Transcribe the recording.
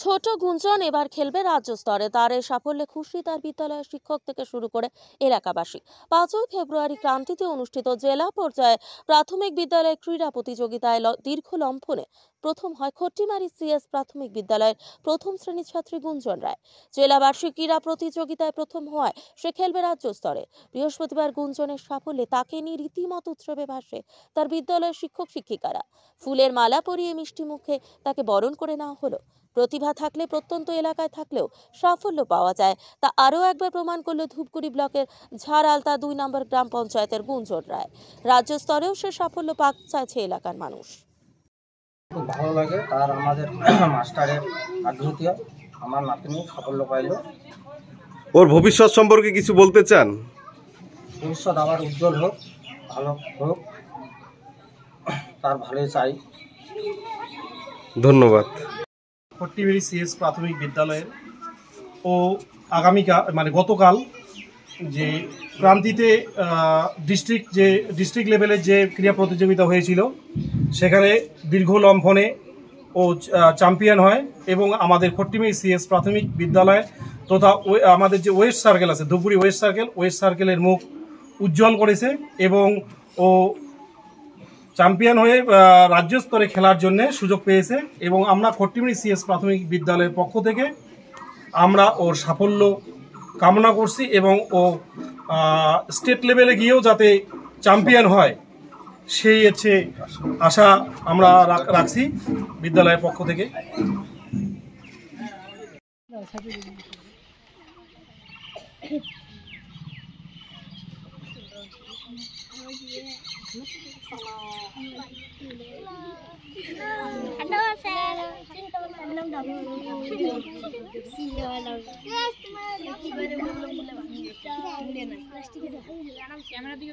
ছোট গুঞ্জন এবার খেলবে রাজ্য স্তরে। তার এই সাফল্যে খুশি তার বিদ্যালয়ের শিক্ষক থেকে শুরু করে এলাকাবাসী। 5ই ফেব্রুয়ারি ক্রান্তিতে অনুষ্ঠিত জেলা পর্যায়ে প্রাথমিক বিদ্যালয়ের ক্রীড়া প্রতিযোগিতায় দীর্ঘ লম্ফনে প্রথম হয় খট্টিমারি সিএস প্রাথমিক বিদ্যালয়ের প্রথম শ্রেণীর ছাত্রী গুঞ্জন রায়। জেলা বার্ষিক ক্রীড়া প্রতিযোগিতায় প্রথম হওয়ায় সে খেলবে রাজ্য স্তরে। বৃহস্পতিবার গুঞ্জনের সাফল্যে তাকে নিয়ে রীতিমতো উৎসবে ভাসে তার বিদ্যালয়ের শিক্ষক শিক্ষিকারা। ফুলের মালা পরিয়ে মিষ্টি মুখে তাকে বরণ করে নেওয়া হলো। প্রতিভা থাকলে প্রত্যন্ত এলাকায় থাকলেও সাফল্য পাওয়া যায়, তা আরও একবার প্রমাণ করলো ধূপগুড়ি ব্লকের ঝাড়ালতা 2 নম্বর গ্রাম পঞ্চায়েতের গুঞ্জন রায়। রাজ্য স্তরেও সে সাফল্য পাক চাইছে এলাকার মানুষ। খুব ভালো লাগে, তার আমাদের মাস্টারের আগ্রহী আমার নাতনি সাফল্য পাইল। ওর ভবিষ্যৎ সম্পর্কে কিছু বলতে চান? ভবিষ্যৎ আবার উজ্জ্বল হোক, ভালো হোক, তার ভালোই চাই। ধন্যবাদ। খট্টিমারি সিএস প্রাথমিক বিদ্যালয়ের ও আগামীকাল গতকাল যে ক্রান্তিতে ডিস্ট্রিক্ট লেভেলের যে ক্রীড়া প্রতিযোগিতা হয়েছিল সেখানে দীর্ঘ লম্ফনে ও চ্যাম্পিয়ন হয় এবং আমাদের খট্টিমারি সিএস প্রাথমিক বিদ্যালয় তথা আমাদের যে ওয়েস্ট সার্কেল আছে ধূপগুড়ি ওয়েস্ট সার্কেলের মুখ উজ্জ্বল করেছে এবং ও চ্যাম্পিয়ন হয়ে রাজ্য স্তরে খেলার জন্য সুযোগ পেয়েছে এবং আমরা খট্টিমারি সিএস প্রাথমিক বিদ্যালয়ের পক্ষ থেকে আমরা ওর সাফল্য কামনা করছি এবং ও স্টেট লেভেলে গিয়েও যাতে চ্যাম্পিয়ন হয় সেই আশা আমরা রাখছি বিদ্যালয়ের পক্ষ থেকে। ক্যামেরা দিকে